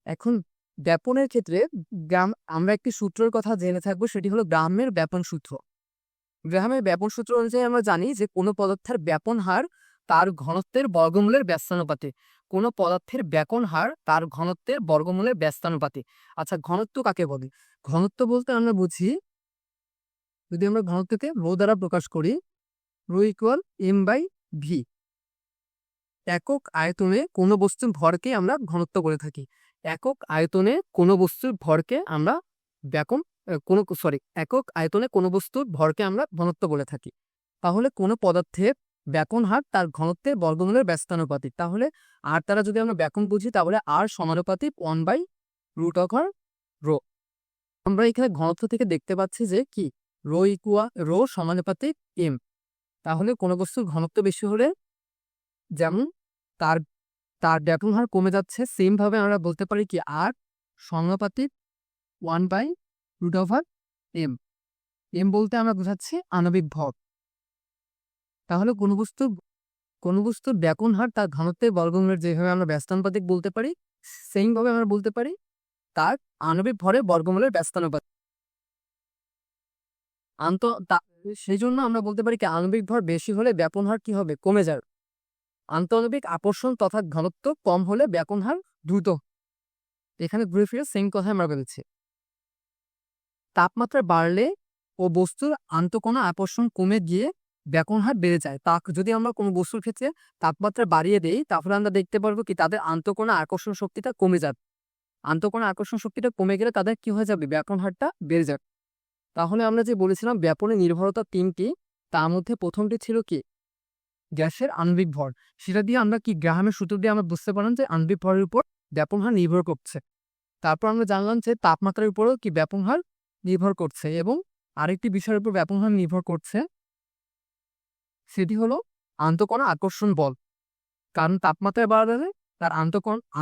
A: এখন ব্যাপনের ক্ষেত্রে আমরা একটি সূত্রের কথা জেনে থাকবো, সেটি হলো গ্রাহামের ব্যাপন সূত্র। গ্রাহামের ব্যাপন সূত্র অনুযায়ী আমরা জানি যে কোনো পদার্থের ব্যাপন হার তার ঘনত্বের বর্গমূলের ব্যস্তানুপাতে। কোনো পদার্থের ব্যাপন হার তার ঘনত্বের বর্গমূলের ব্যস্তানুপাতে। আচ্ছা, ঘনত্ব কাকে বলে? ঘনত্ব বলতে আমরা বুঝি, যদি আমরা ঘনত্বকে রো দ্বারা প্রকাশ করি, রো ইকুয়াল m/v। একক আয়তনে কোনো বস্তুর ভরকে আমরা ঘনত্ব করে থাকি। একক আয়তনে কোনো বস্তুর ভরকে আমরা একক আয়তনে কোনো বস্তুর ভরকে আমরা ঘনত্ব বলে থাকি। তাহলে কোনো পদার্থের ব্যাপন হার তার ঘনত্বের বর্গমূলের ব্যস্তানুপাতিক। তাহলে আর দ্বারা যদি আমরা ব্যাপন বুঝি, তাহলে আর সমানুপাতিক 1/√ρ। আমরা এখানে ঘনত্ব থেকে দেখতে পাচ্ছি যে কি, রো সমানুপাতিক m। তাহলে কোনো বস্তুর ঘনত্ব বেশি হলে যেমন তার তার ব্যাপন হার কমে যাচ্ছে, সেম ভাবে আমরা বলতে পারি কি আর সমানুপাতিক 1/√m। m বলতে আমরা বোঝাচ্ছি আণবিক ভর। তাহলে কোনো বস্তুর ব্যাপন হার তার ঘনত্বের বর্গমূলের যেভাবে আমরা ব্যস্তানুপাতিক বলতে পারি, সেম ভাবে আমরা বলতে পারি তার আণবিক ভরের বর্গমূলের ব্যস্তানুপাতিক। সেই জন্য আমরা বলতে পারি কি আণবিক ভর বেশি হলে ব্যাপন হার কি হবে, কমে যাবে। আন্তঃআণবিক আকর্ষণ তথা ঘনত্ব কম হলে ব্যাপন হার দ্রুত। এখানে ঘুরে ফিরে সেম কথা আমরা বলেছি। তাপমাত্রা বাড়লে ও বস্তুর আন্তঃকণা আকর্ষণ কমে গিয়ে ব্যাপন হার বেড়ে যায়। যদি আমরা কোনো বস্তুর ক্ষেত্রে তাপমাত্রা বাড়িয়ে দেই, তাহলে আমরা দেখতে পারবো কি তাদের আন্তঃকণা আকর্ষণ শক্তিটা কমে যাবে। আন্তঃকণা আকর্ষণ শক্তিটা কমে গেলে তাদের কি হয়ে যাবে, ব্যাপন হারটা বেড়ে যাবে। তাহলে আমরা যে বলেছিলাম ব্যাপনের নির্ভরতা তিনটি, তার মধ্যে প্রথমটি ছিল কি, গ্যাসের আণবিক ভর। সেটা দিয়ে আমরা কি গ্রাহামের সূত্র দিয়ে আমরা বুঝতে পারলাম যে আণবিক ভরের উপর ব্যাপন হার নির্ভর করছে। তারপর আমরা জানলাম যে তাপমাত্রার উপরেও কি ব্যাপন হার নির্ভর করছে, এবং আরেকটি বিষয়ের উপর ব্যাপন হার নির্ভর করছে, সেটি হলো আন্তঃকণা আকর্ষণ বল। কারণ তাপমাত্রা বাড়ালে তার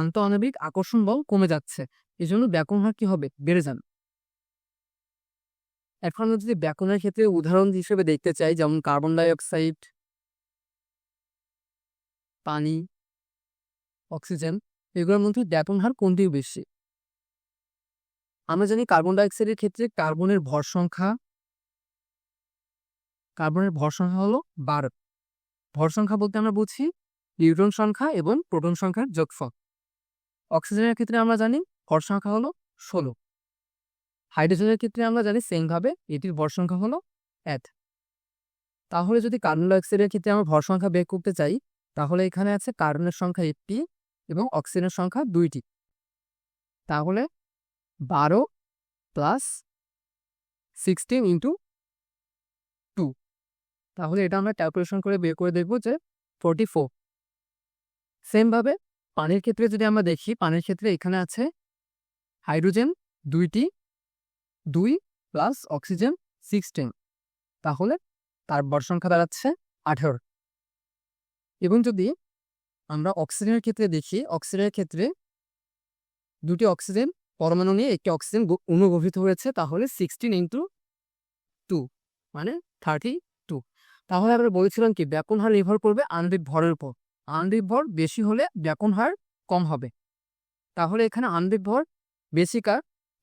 A: আন্তঃআণবিক আকর্ষণ বল কমে যাচ্ছে, এই জন্য ব্যাপন হার কি হবে, বেড়ে যাবে। এখন আমরা যদি ব্যাকরণের ক্ষেত্রে উদাহরণ হিসেবে দেখতে চাই, যেমন কার্বন ডাই অক্সাইড, পানি, অক্সিজেন, এগুলোর মধ্যে ব্যাকরণ হার কোনটি বেশি? আমরা জানি কার্বন ডাই অক্সাইডের ক্ষেত্রে কার্বনের ভর সংখ্যা হলো 12। ভর সংখ্যা বলতে আমরা বুঝি নিউট্রন সংখ্যা এবং প্রোটন সংখ্যার যোগফল। অক্সিজেনের ক্ষেত্রে আমরা জানি ভর সংখ্যা হলো 16। হাইড্রোজেনের ক্ষেত্রে আমরা জানি সেম ভাবে এটির ভর সংখ্যা হলো 1। তাহলে যদি কার্বন ডাই অক্সাইডের ক্ষেত্রে আমরা ভর সংখ্যা বের করতে চাই, তাহলে এখানে আছে কার্বনের সংখ্যা 1টি এবং অক্সিজেনের সংখ্যা 2টি। তাহলে 12 প্লাস 16 ইন্টু 2, তাহলে এটা আমরা ক্যালকুলেশন করে বের করে দেখব যে 44। সেম ভাবে পানির ক্ষেত্রে যদি আমরা দেখি, পানির ক্ষেত্রে এখানে আছে হাইড্রোজেন 2টি, 2 প্লাস অক্সিজেন 16, তাহলে তার ভর সংখ্যা দাঁড়াচ্ছে 18। এবং যদি আমরা অক্সিজেনের ক্ষেত্রে দেখি, অক্সিজেনের ক্ষেত্রে 2টি অক্সিজেন পরমাণু নিয়ে একটি অক্সিজেন অণু গঠিত হয়েছে, তাহলে 16 ইন্টু 2 মানে 32। তাহলে আমরা বলেছিলাম কি ব্যাকরণ হার নির্ভর করবে আণবিক ভরের উপর। আণবিক ভর বেশি হলে ব্যাকরণ হার কম হবে। তাহলে এখানে আণবিক ভর বেশি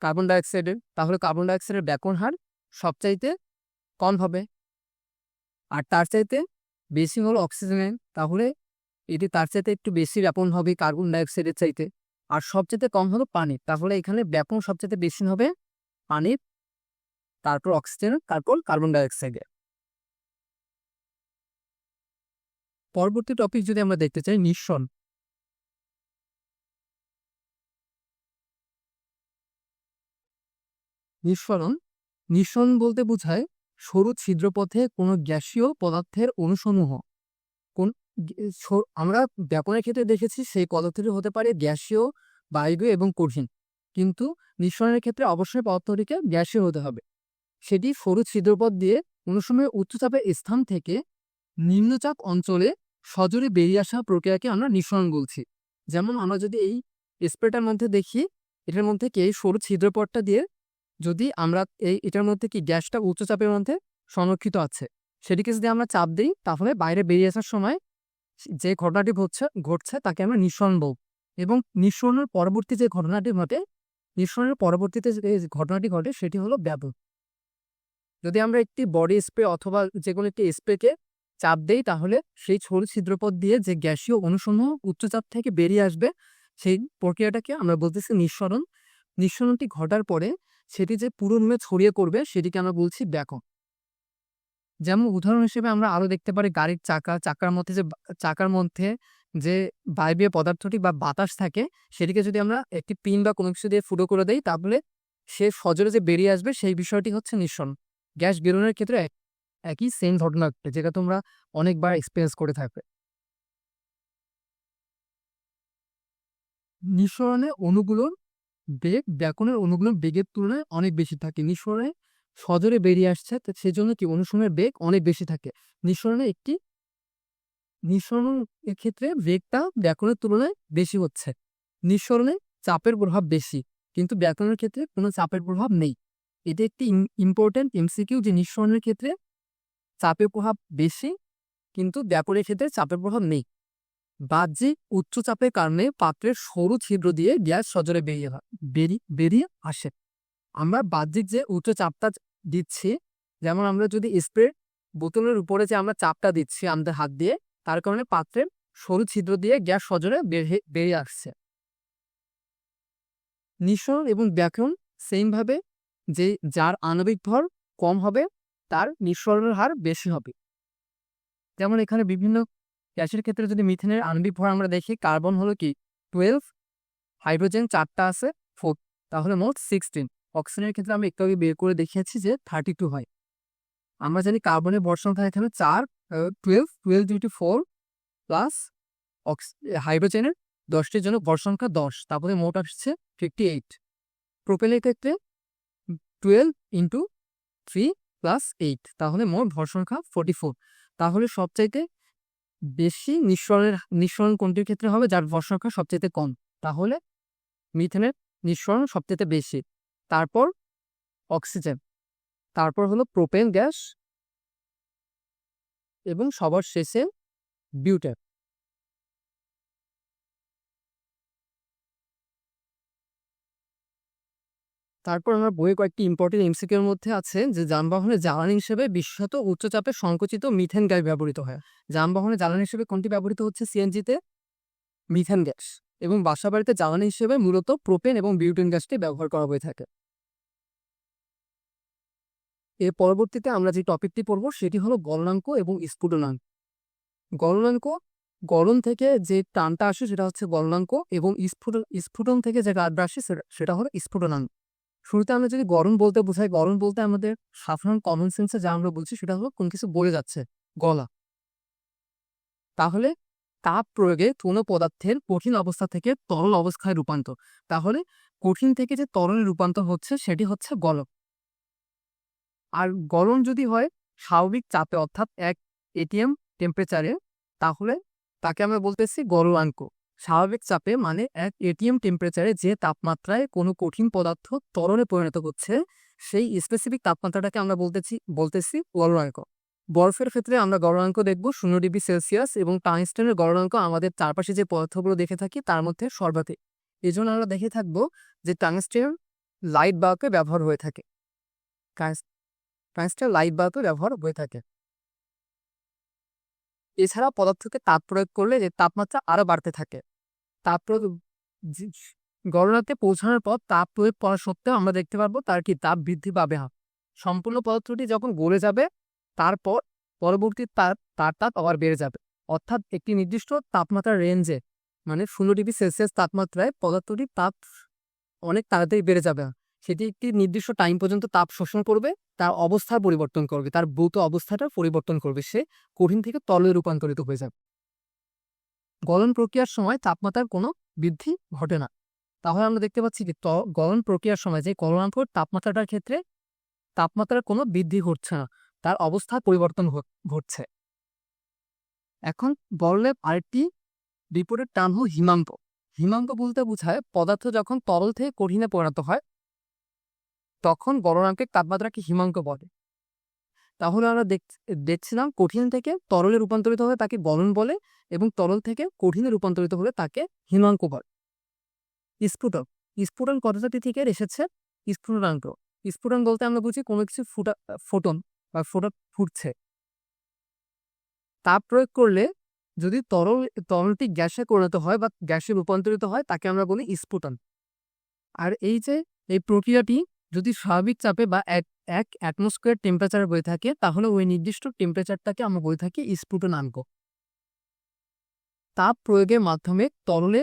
A: কার্বন ডাই অক্সাইডের, তাহলে কার্বন ডাই অক্সাইডের ব্যাকরণ হার সবচাইতে কম হবে। আর তার চাইতে বেশি হলো অক্সিজেনের, তাহলে এটি তার চাইতে একটু বেশি ব্যাপন হবে কার্বন ডাই অক্সাইডের চাইতে। আর সবচেয়ে কম হলো পানির, তাহলে এখানে ব্যাপন সবচেয়ে বেশি হবে পানির, তারপর অক্সিজেন, তারপর কার্বন ডাই অক্সাইডের। পরবর্তী টপিক যদি আমরা দেখতে চাই নিঃসরণ। নিঃসরণ বলতে বোঝায় সরু ছিদ্রপথে কোনো গ্যাসীয় পদার্থের অণুসমূহ। আমরা ব্যাপনের ক্ষেত্রে দেখেছি সেই পদার্থটি হতে পারে গ্যাসীয়, বায়বীয় এবং কঠিন, কিন্তু নিঃসরণের ক্ষেত্রে অবশ্যই পদার্থটিকে গ্যাসীয় হতে হবে। সেটি সরু ছিদ্রপথ দিয়ে অণুসমূহের উচ্চচাপের স্থান থেকে নিম্নচাপ অঞ্চলে সজোরে বেরিয়ে আসা প্রক্রিয়াকে আমরা নিঃসরণ বলছি। যেমন আমরা যদি এই স্প্রেটার মধ্যে দেখি, এটার মধ্যে কি এই সরু ছিদ্রপথটা দিয়ে যদি আমরা এটার মধ্যে কি গ্যাসটা উচ্চচাপের মধ্যে সংরক্ষিত আছে, সেটিকে যদি আমরা চাপ দিই, তাহলে বাইরে বেরিয়ে আসার সময় যে ঘটনাটি ঘটছে তাকে আমরা নিঃসরণ বলব। এবং নিঃসরণের পরবর্তী যে ঘটনাটি ঘটে, নিঃসরণের পরবর্তীতে যে ঘটনাটি ঘটে সেটি হলো ব্যাপন। যদি আমরা একটি বডি স্প্রে অথবা যে কোনো একটি স্প্রেকে চাপ দেই, তাহলে সেই সরু ছিদ্রপথ দিয়ে যে গ্যাসীয় অণুসমূহ উচ্চচাপ থেকে বেরিয়ে আসবে, সেই প্রক্রিয়াটাকে আমরা বলতেছি নিঃসরণ। নিঃসরণটি ঘটার পরে সেটি যে পুরো রুমে ছড়িয়ে পড়বে, সেটিকে আমরা বলছি ব্যাপন। যেমন উদাহরণ হিসেবে আমরা আরো দেখতে পারি গাড়ির চাকার মধ্যে যে বায়বীয় পদার্থটি বা বাতাস থাকে, সেটিকে যদি আমরা একটি পিন বা কোনো কিছু দিয়ে ফুটো করে দেই, তাহলে সে সজোরে যে বেরিয়ে আসবে, সেই বিষয়টি হচ্ছে নিঃসরণ। গ্যাস বেরোনোর ক্ষেত্রে একই সেম ঘটনা ঘটে, যেটা তোমরা অনেকবার এক্সপিরিয়েন্স করে থাকবে। নিঃসরণে অণুগুলোর বেগ ব্যাকরণের অণুগুলোর বেগের তুলনায় অনেক বেশি থাকে। নিঃসরণে সজোরে বেরিয়ে আসছে, সেজন্য কি অণুসমূহের বেগ অনেক বেশি থাকে। নিঃসরণের ক্ষেত্রে বেগটা ব্যাকরণের তুলনায় বেশি হচ্ছে। নিঃসরণে চাপের প্রভাব বেশি, কিন্তু ব্যাকরণের ক্ষেত্রে কোনো চাপের প্রভাব নেই। এটা একটি ইম্পর্টেন্ট এমসিকিউ যে নিঃসরণের ক্ষেত্রে চাপের প্রভাব বেশি, কিন্তু ব্যাকরণের ক্ষেত্রে চাপের প্রভাব নেই। বাহ্যিক উচ্চ চাপের কারণে পাত্রের সরু ছিদ্র দিয়ে গ্যাস সজোরে বেরিয়ে আসে। আমরা বাহ্যিক যে উচ্চ চাপটা দিচ্ছি, যেমন আমরা যদি স্প্রে বোতলের উপরে যে আমরা চাপটা দিচ্ছি আমাদের হাত দিয়ে, তার কারণে পাত্রের সরু ছিদ্র দিয়ে গ্যাস সজোরে বেরিয়ে আসছে। নিঃসরণ এবং ব্যাকরণ সেম ভাবে, যে যার আণবিক ভর কম হবে তার নিঃসরণের হার বেশি হবে। যেমন এখানে বিভিন্ন গ্যাসের ক্ষেত্রে যদি মিথেনের আণবিক ভর আমরা দেখি, কার্বন হলো কি 12, হাইড্রোজেন 4টা আছে 4, তাহলে মোট 16। অক্সিজেনের ক্ষেত্রে আমি একটু আগে বের করে দেখিয়েছি যে 32 হয়। আমরা জানি কার্বনের ভর সংখ্যা এখানে 4, 12 × 4 প্লাস হাইড্রোজেনের 10টির জন্য ভর সংখ্যা 10, তারপরে মোট আসছে 58। প্রোপেনের ক্ষেত্রে 12 × 3 প্লাস 8, তাহলে মোট ভর সংখ্যা 44। তাহলে সবচাইতে বেশি নিঃসরণ কোনটির ক্ষেত্রে হবে? যার ভর সংখ্যা সবচাইতে কম, তাহলে মিথেনের নিঃসরণ সবচাইতে বেশি, তারপর অক্সিজেন, তারপর হলো প্রোপেন গ্যাস এবং সবার শেষে বিউটেন। তারপর আমার বইয়ে কয়েকটি ইম্পর্টেন্ট এমসিকিউর মধ্যে আছে যে যানবাহনের জ্বালানি হিসেবে বিশেষত উচ্চচাপে সংকুচিত মিথেন গ্যাস ব্যবহৃত হয়। যানবাহনের জ্বালানি হিসেবে কোনটি ব্যবহৃত হচ্ছে? সিএনজিতে মিথেন গ্যাস। এবং বাসাবাড়িতে জ্বালানি হিসেবে মূলত প্রোপেন এবং বিউটেন গ্যাসটি ব্যবহার করা হয়ে থাকে। এর পরবর্তীতে আমরা যে টপিকটি পড়ব সেটি হলো গলনাঙ্ক এবং স্ফুটনাঙ্ক। গলনাঙ্ক, গলন থেকে যে টানটা আসে সেটা হচ্ছে গলনাঙ্ক, এবং স্ফুটন থেকে যে গাঢ় আসে সেটা হলো স্ফুটনাঙ্ক। শুরুতে আমরা যদি গরম বলতে বোঝাই, গরম বলতে আমাদের সাধারণ কমন সেন্সে যা আমরা বলছি সেটা হলো কোন কিছু বলে যাচ্ছে, গলা। তাহলে তাপ প্রয়োগে কোনো পদার্থের কঠিন অবস্থা থেকে তরল অবস্থায় রূপান্তর। তাহলে কঠিন থেকে যে তরলে রূপান্তর হচ্ছে সেটি হচ্ছে গলন। আর গলন যদি হয় স্বাভাবিক চাপে অর্থাৎ 1 atm টেম্পারেচারে, তাহলে তাকে আমরা বলতেছি গলনাঙ্ক। স্বাভাবিক চাপে মানে 1 atm টেম্পারেচারে যে তাপমাত্রায় কোনো কঠিন পদার্থ তরলে পরিণত হচ্ছে সেই স্পেসিফিক তাপমাত্রাটাকে আমরা বলতেছি গলনাঙ্ক। বরফের ক্ষেত্রে আমরা গলনাঙ্ক দেখব 0 ডিগ্রি সেলসিয়াস, এবং টাংস্টেনের গলনাঙ্ক আমাদের চারপাশে যে পদার্থগুলো দেখে থাকি তার মধ্যে সর্বাধিক। এই জন্য আমরা দেখে থাকবো যে টাংস্টেন লাইট বাল্বে ব্যবহার হয়ে থাকে। টাংস্টেন লাইট বাল্বে ব্যবহার হয়ে থাকে। এছাড়া পদার্থকে তাপ প্রয়োগ করলে যে তাপমাত্রা আরো বাড়তে থাকে। তাপ প্রয়োগ গলনাঙ্কে পৌঁছানোর পর তাপ প্রয়োগ করা সত্ত্বেও আমরা দেখতে পারবো তার কি তাপ বৃদ্ধি পাবে। সম্পূর্ণ পদার্থটি যখন গলে যাবে তারপর পরবর্তী তার তাপ আবার বেড়ে যাবে। অর্থাৎ একটি নির্দিষ্ট তাপমাত্রার রেঞ্জে মানে 0 ডিগ্রি সেলসিয়াস তাপমাত্রায় পদার্থটির তাপ অনেক তাড়াতাড়ি বেড়ে যাবে। সেটি একটি নির্দিষ্ট টাইম পর্যন্ত তাপ শোষণ করবে, তার অবস্থার পরিবর্তন করবে, তার ভৌত অবস্থাটা পরিবর্তন করবে, সে কঠিন থেকে তরলে রূপান্তরিত হয়ে যাবে। গলন প্রক্রিয়ার সময় তাপমাত্রার কোনো বৃদ্ধি ঘটে না। তাহলে আমরা দেখতে পাচ্ছি কি গলন প্রক্রিয়ার সময় যে গলনাঙ্ক তাপমাত্রাটার ক্ষেত্রে তাপমাত্রার কোনো বৃদ্ধি ঘটছে না, তার অবস্থার পরিবর্তন ঘটছে। এখন বললে আরেকটি বিপরীত টার্ম হল হিমাঙ্ক। হিমাঙ্ক বলতে বোঝায় পদার্থ যখন তরল থেকে কঠিনে পরিণত হয় তখন গলনাঙ্কের তাপমাত্রাকে হিমাঙ্ক বলে। তাহলে আমরা দেখছিলাম কঠিন থেকে তরলে রূপান্তরিত হলে তাকে গলন বলে, এবং তরল থেকে কঠিনে রূপান্তরিত হলে তাকে হিমাঙ্ক বলে। স্ফুটন, স্ফুটন কথাটি থেকে এসেছে স্ফুটনাঙ্ক। স্ফুটন বলতে আমরা বুঝি কোনো কিছু ফোটন বা ফুটছে। তাপ প্রয়োগ করলে যদি তরলটি গ্যাসে পরিণত হয় বা গ্যাসে রূপান্তরিত হয় তাকে আমরা বলি স্ফুটন। আর এই প্রক্রিয়াটি যদি স্বাভাবিক চাপে বা 1 অ্যাটমসফিয়ার টেম্পারেচারে বয়ে থাকে তাহলে ওই নির্দিষ্ট টেম্পারেচারটাকে আমরা বলে থাকি স্ফুটনাঙ্ক। তাপ প্রয়োগের মাধ্যমে তরলে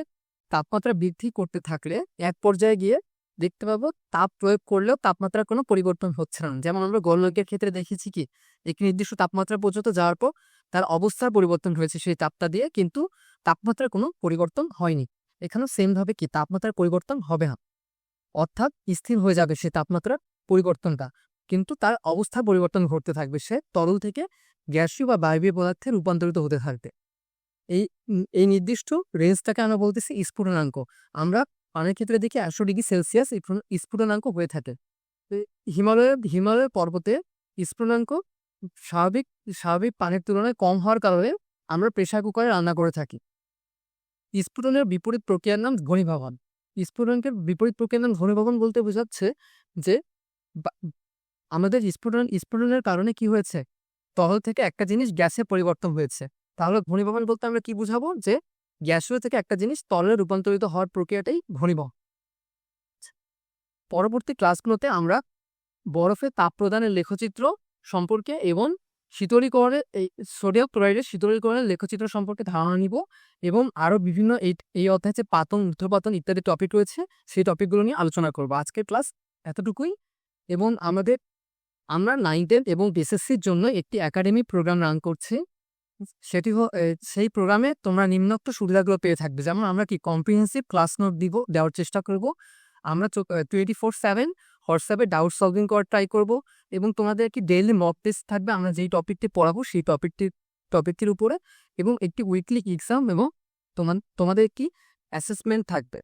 A: তাপমাত্রা বৃদ্ধি করতে থাকলে এক পর্যায়ে গিয়ে দেখতে পাবো তাপ প্রয়োগ করলেও তাপমাত্রার কোনো পরিবর্তন হচ্ছে না। যেমন আমরা গলনাঙ্কের ক্ষেত্রে দেখেছি কি একটি নির্দিষ্ট তাপমাত্রা পর্যন্ত যাওয়ার পর তার অবস্থার পরিবর্তন হয়েছে সেই তাপটা দিয়ে, কিন্তু তাপমাত্রার কোনো পরিবর্তন হয়নি। এখানেও সেমভাবে কি তাপমাত্রার পরিবর্তন হবে না, অর্থাৎ স্থির হয়ে যাবে সেই তাপমাত্রার পরিবর্তনটা, কিন্তু তার অবস্থার পরিবর্তন ঘটতে থাকবে, সে তরল থেকে গ্যাসীয় বা বায়বীয় পদার্থে রূপান্তরিত হতে থাকবে। এই নির্দিষ্ট রেঞ্জটাকে আমরা বলতেছি স্ফুটনাঙ্ক। আমরা পানির ক্ষেত্রে দেখি 100 ডিগ্রি সেলসিয়াস স্ফুটনাঙ্ক হয়ে থাকে। হিমালয়ের পর্বতে স্ফুটনাঙ্ক স্বাভাবিক পানির তুলনায় কম হওয়ার কারণে আমরা প্রেসার কুকারে রান্না করে থাকি। স্ফুটনের বিপরীত প্রক্রিয়ার নাম ঘনীভবন। স্ফুটনকে বিপরীত প্রক্রিয়ার নাম ঘনীভবন বলতে বোঝাচ্ছে যে আমাদের স্ফুটনের কারণে কি হয়েছে, তরল থেকে একটা জিনিস গ্যাসে পরিবর্তন হয়েছে। তাহলে ঘনীভবন বলতে আমরা কি বুঝাবো, যে গ্যাসীয় থেকে একটা জিনিস তরলে রূপান্তরিত হওয়ার প্রক্রিয়াটাই ঘনীভবন। পরবর্তী ক্লাসগুলোতে আমরা বরফে তাপ প্রদানের লেখচিত্র সম্পর্কে এবং শীতলীকরণের সোডিয়াম ক্লোরাইডের শীতলীকরণের লেখচিত্র সম্পর্কে ধারণা নিব, এবং আরও বিভিন্ন এই অধ্যায়ে যে পাতন, ঊর্ধ্বপাতন ইত্যাদি টপিক রয়েছে সেই টপিকগুলো নিয়ে আলোচনা করব। আজকের ক্লাস এতটুকুই, এবং আমরা 9, 10 এবং এসএসসির জন্য একটি একাডেমি প্রোগ্রাম রান করছি। সেই প্রোগ্রামে তোমরা নিম্নোক্ত সুবিধাগুলো পেয়ে থাকবে। যেমন আমরা কি কম্প্রিহেন্সিভ ক্লাস নোট দেওয়ার চেষ্টা করব, আমরা 24/7 হোয়াটসঅ্যাপে ডাউট সলভিং করার ট্রাই করব, এবং তোমাদের কি ডেইলি মক টেস্ট থাকবে আমরা যেই টপিকটি পড়াবো সেই টপিকটির উপরে, এবং একটি উইকলি এক্সাম, এবং তোমাদের কি অ্যাসেসমেন্ট থাকবে।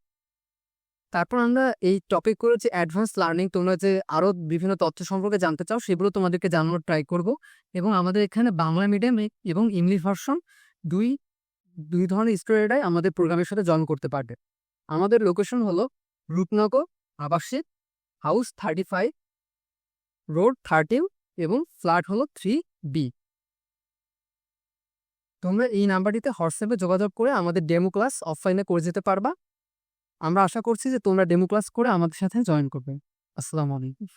A: তারপর আমরা এই টপিক করেছি অ্যাডভান্স লার্নিং। তোমরা যে আরো বিভিন্ন তথ্য সম্পর্কে জানতে চাও সেগুলো তোমাদেরকে জানানোর ট্রাই করব। এবং আমাদের এখানে বাংলা মিডিয়াম এবং ইংলিশ ভার্সন দুই দুই ধরনের স্টুডেন্টরাই আমাদের প্রোগ্রামের সাথে জয়েন করতে পারবে। আমাদের লোকেশন হলো রূপনগর আবাসিক, হাউস 35, রোড 13 এবং ফ্ল্যাট হলো 3B। তোমরা এই নাম্বারটিতে হোয়াটসঅ্যাপে যোগাযোগ করে আমাদের ডেমো ক্লাস অফলাইনে করে যেতে পারবা। আমরা আশা করছি যে তোমরা ডেমো ক্লাস করে আমাদের সাথে জয়েন করবে। আসসালামু আলাইকুম।